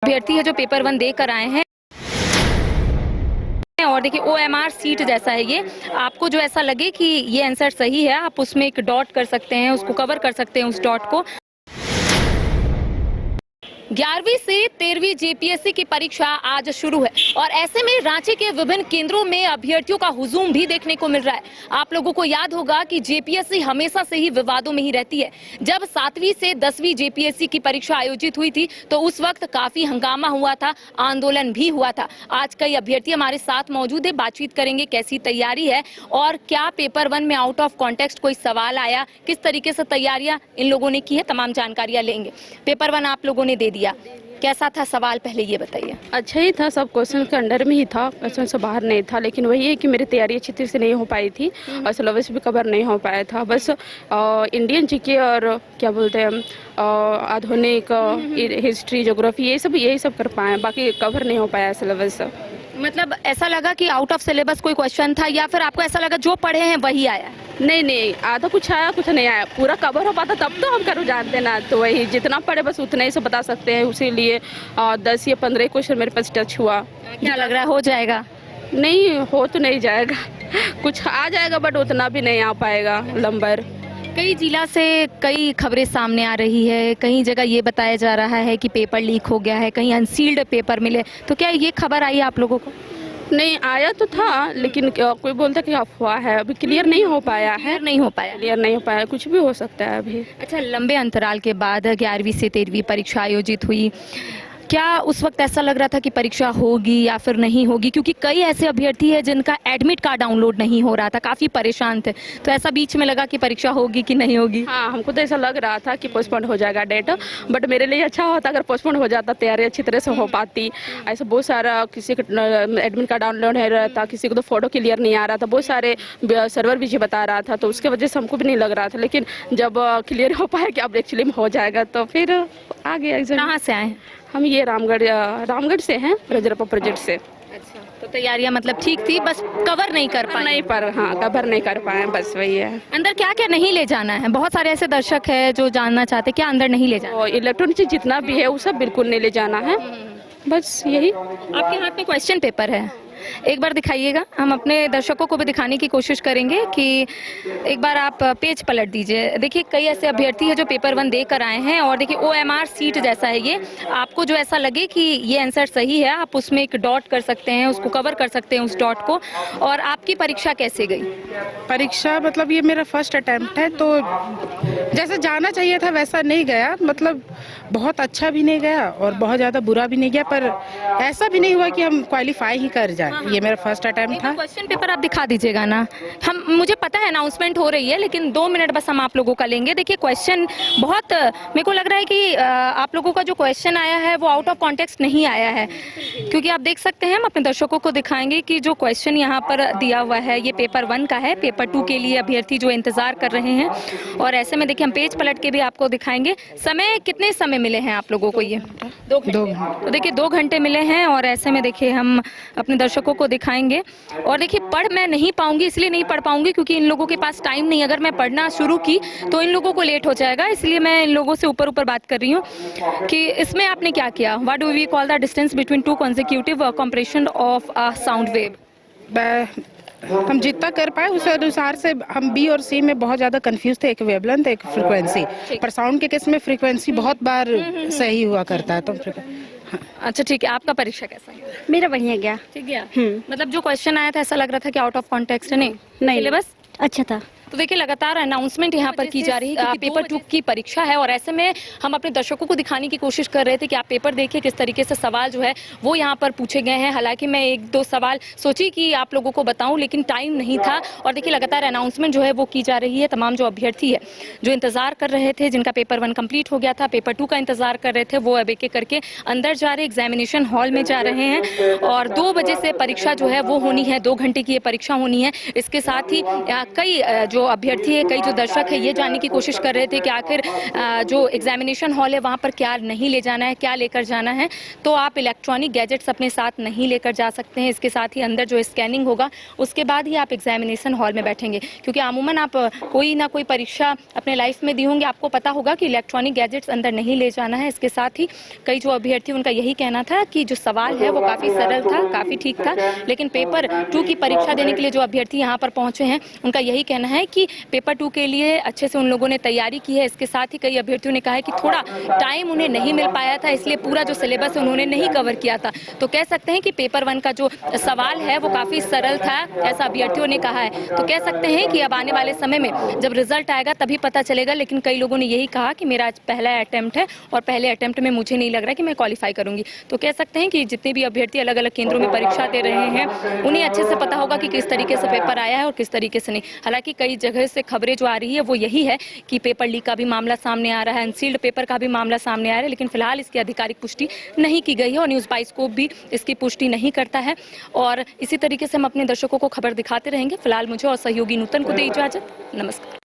अभ्यर्थी है जो पेपर 1 देकर आए हैं और देखिए OMR सीट जैसा है ये। आपको जो ऐसा लगे कि ये आंसर सही है, आप उसमें एक डॉट कर सकते हैं, उसको कवर कर सकते हैं उस डॉट को। 11वीं से 13वीं JPSC की परीक्षा आज शुरू है और ऐसे में रांची के विभिन्न केंद्रों में अभ्यर्थियों का हुजूम भी देखने को मिल रहा है। आप लोगों को याद होगा कि JPSC हमेशा से ही विवादों में ही रहती है। जब 7वीं से 10वीं JPSC की परीक्षा आयोजित हुई थी तो उस वक्त काफी हंगामा हुआ था, आंदोलन भी हुआ था। आज कई अभ्यर्थी हमारे साथ मौजूद है, बातचीत करेंगे कैसी तैयारी है और क्या पेपर 1 में आउट ऑफ कॉन्टेक्स्ट कोई सवाल आया, किस तरीके से तैयारियां इन लोगों ने की है, तमाम जानकारियां लेंगे। पेपर 1 आप लोगों ने दे दिया, कैसा था सवाल, पहले ये बताइए। अच्छा ही था, सब क्वेश्चन के अंडर में ही था, क्वेश्चन से बाहर नहीं था। लेकिन वही है कि मेरी तैयारी अच्छी तरह से नहीं हो पाई थी और सिलेबस भी कवर नहीं हो पाया था। बस इंडियन जीके और क्या बोलते हैं आधुनिक हिस्ट्री, ज्योग्राफी, यही सब कर पाए, बाकी कवर नहीं हो पाया सिलेबस। मतलब ऐसा लगा कि आउट ऑफ सिलेबस कोई क्वेश्चन था या फिर आपको ऐसा लगा जो पढ़े हैं वही आया? नहीं, आधा कुछ आया, कुछ नहीं आया। पूरा कवर हो पाता तब तो हम करो जानते ना, तो वही जितना पढ़े बस उतना ही से बता सकते हैं। उसीलिए 10 या 15 क्वेश्चन मेरे पास टच हुआ। क्या लग रहा है, हो जाएगा? नहीं हो तो नहीं जाएगा, कुछ आ जाएगा बट उतना भी नहीं आ पाएगा नंबर। कई जिला से कई खबरें सामने आ रही है, कई जगह ये बताया जा रहा है कि पेपर लीक हो गया है, कहीं अनसील्ड पेपर मिले, तो क्या ये खबर आई आप लोगों को? नहीं आया तो था, लेकिन कोई बोलता कि अफवाह है, अभी क्लियर नहीं हो पाया है। क्लियर नहीं हो पाया, कुछ भी हो सकता है अभी। अच्छा, लंबे अंतराल के बाद 11वीं से 13वीं परीक्षा आयोजित हुई, क्या उस वक्त ऐसा लग रहा था कि परीक्षा होगी या फिर नहीं होगी? क्योंकि कई ऐसे अभ्यर्थी हैं जिनका एडमिट कार्ड डाउनलोड नहीं हो रहा था, काफ़ी परेशान थे, तो ऐसा बीच में लगा कि परीक्षा होगी कि नहीं होगी? हाँ, हमको तो ऐसा लग रहा था कि पोस्टपोन हो जाएगा डेट, बट मेरे लिए अच्छा होता अगर पोस्टपोन हो जाता, तैयारी अच्छी तरह से हो पाती। ऐसा बहुत सारा, किसी का एडमिट कार्ड डाउनलोड नहीं रहा था, किसी को तो फोटो क्लियर नहीं आ रहा था, बहुत सारे सर्वर भी बता रहा था, तो उसके वजह से हमको भी नहीं लग रहा था। लेकिन जब क्लियर हो पाया कि अब एक्चुअली में हो जाएगा तो फिर आ गया एग्जाम। कहाँ से आए? हम ये रामगढ़ से हैं, रजरप्पा प्रोजेक्ट से। अच्छा, तो तैयारियां मतलब ठीक थी, बस कवर नहीं कर पाए? नहीं पर हाँ, कवर नहीं कर पाए, बस वही है। अंदर क्या क्या नहीं ले जाना है? बहुत सारे ऐसे दर्शक हैं जो जानना चाहते हैं, क्या अंदर नहीं ले जाना? और इलेक्ट्रॉनिक चीज जितना भी है वो सब बिल्कुल नहीं ले जाना है, बस यही। आपके हाथ में क्वेश्चन पेपर है, एक बार दिखाइएगा, हम अपने दर्शकों को भी दिखाने की कोशिश करेंगे कि एक बार आप पेज पलट दीजिए। देखिए कई ऐसे अभ्यर्थी हैं जो पेपर 1 देकर आए हैं और देखिए OMR सीट जैसा है ये। आपको जो ऐसा लगे कि ये आंसर सही है, आप उसमें एक डॉट कर सकते हैं, उसको कवर कर सकते हैं उस डॉट को। और आपकी परीक्षा कैसे गई? परीक्षा मतलब ये मेरा फर्स्ट अटेम्प्ट है, तो जैसे जाना चाहिए था वैसा नहीं गया। मतलब बहुत अच्छा भी नहीं गया और बहुत ज़्यादा बुरा भी नहीं गया, पर ऐसा भी नहीं हुआ कि हम क्वालिफाई ही कर जाए। ये मेरा फर्स्ट अटेम्प्ट था। क्वेश्चन पेपर आप दिखा दीजिएगा ना, मुझे पता है अनाउंसमेंट हो रही है, लेकिन 2 मिनट बस हम आप लोगों का लेंगे। देखिए क्वेश्चन बहुत, मेरे को लग रहा है कि आप लोगों का जो क्वेश्चन आया है वो आउट ऑफ कॉन्टेक्स्ट नहीं आया है, क्योंकि आप देख सकते हैं, हम अपने दर्शकों को दिखाएंगे कि जो क्वेश्चन यहाँ पर दिया हुआ है ये पेपर 1 का है। पेपर 2 के लिए अभ्यर्थी जो इंतजार कर रहे हैं, और ऐसे में देखिए हम पेज पलट के भी आपको दिखाएंगे। समय कितने समय मिले हैं आप लोगों को? ये 2 घंटे। तो देखिए 2 घंटे मिले हैं और ऐसे में देखिए हम अपने दर्शकों को दिखाएंगे। और देखिए पढ़ मैं नहीं पाऊंगी, इसलिए नहीं पढ़ पाऊंगी क्योंकि इन लोगों के पास टाइम नहीं। अगर मैं पढ़ना शुरू की तो इन लोगों को लेट हो जाएगा, इसलिए मैं इन लोगों से ऊपर बात कर रही हूँ कि इसमें आपने क्या किया। What do we call the distance between 2 consecutive compression of a sound wave? हम जितना कर पाए उस अनुसार से हम बी और सी में बहुत ज़्यादा कंफ्यूज थे, एक वेवलेंथ एक फ्रीक्वेंसी। पर साउंड के केस में फ्रीक्वेंसी बहुत बार सही हुआ करता है, तो अच्छा ठीक है, आपका परीक्षा कैसा है? मेरा बढ़िया गया। ठीक गया। मतलब जो क्वेश्चन आया था ऐसा लग रहा था कि आउट ऑफ कॉन्टेक्स्ट नहीं? सिलेबस अच्छा था। तो देखिए लगातार अनाउंसमेंट यहाँ पर की जा रही है कि पेपर 2 की परीक्षा है, और ऐसे में हम अपने दर्शकों को दिखाने की कोशिश कर रहे थे कि आप पेपर देखिए किस तरीके से सवाल जो है वो यहाँ पर पूछे गए हैं। हालांकि मैं 1-2 सवाल सोची कि आप लोगों को बताऊं, लेकिन टाइम नहीं था। और देखिए लगातार अनाउंसमेंट जो है वो की जा रही है। तमाम जो अभ्यर्थी है जो इंतजार कर रहे थे, जिनका पेपर 1 कंप्लीट हो गया था, पेपर 2 का इंतजार कर रहे थे, वो अब एक एक करके अंदर जा रहे, एग्जामिनेशन हॉल में जा रहे हैं। और 2 बजे से परीक्षा जो है वो होनी है, 2 घंटे की ये परीक्षा होनी है। इसके साथ ही कई जो जो अभ्यर्थी है, कई जो दर्शक है, ये जानने की कोशिश कर रहे थे कि आखिर जो एग्जामिनेशन हॉल है वहाँ पर क्या नहीं ले जाना है, क्या लेकर जाना है। तो आप इलेक्ट्रॉनिक गैजेट्स अपने साथ नहीं लेकर जा सकते हैं। इसके साथ ही अंदर जो स्कैनिंग होगा उसके बाद ही आप एग्जामिनेशन हॉल में बैठेंगे, क्योंकि अमूमन आप कोई ना कोई परीक्षा अपने लाइफ में दी होंगे, आपको पता होगा कि इलेक्ट्रॉनिक गैजेट्स अंदर नहीं ले जाना है। इसके साथ ही कई जो अभ्यर्थी, उनका यही कहना था कि जो सवाल है वो काफ़ी सरल था, काफ़ी ठीक था, लेकिन पेपर 2 की परीक्षा देने के लिए जो अभ्यर्थी यहाँ पर पहुँचे हैं उनका यही कहना है कि पेपर 2 के लिए अच्छे से उन लोगों ने तैयारी की है। इसके साथ ही कई अभ्यर्थियों ने कहा है कि थोड़ा टाइम उन्हें नहीं मिल पाया था, इसलिए पूरा जो सिलेबस है उन्होंने नहीं कवर किया था। तो कह सकते हैं कि पेपर 1 का जो सवाल है वो काफ़ी सरल था, ऐसा अभ्यर्थियों ने कहा है। तो कह सकते हैं कि अब आने वाले समय में जब रिजल्ट आएगा तभी पता चलेगा, लेकिन कई लोगों ने यही कहा कि मेरा आज पहला अटेम्प्ट है और पहले अटेम्प्ट में मुझे नहीं लग रहा कि मैं क्वालिफाई करूंगी। तो कह सकते हैं कि जितने भी अभ्यर्थी अलग अलग केंद्रों में परीक्षा दे रहे हैं उन्हें अच्छे से पता होगा कि किस तरीके से पेपर आया है और किस तरीके से नहीं। हालांकि कई जगह से खबरें जो आ रही है वो यही है कि पेपर लीक का भी मामला सामने आ रहा है, अनसील्ड पेपर का भी मामला सामने आ रहा है, लेकिन फिलहाल इसकी आधिकारिक पुष्टि नहीं की गई है और न्यूज़ बाइस्कोप भी इसकी पुष्टि नहीं करता है। और इसी तरीके से हम अपने दर्शकों को खबर दिखाते रहेंगे। फिलहाल मुझे और सहयोगी नूतन को दे इजाजत। नमस्कार।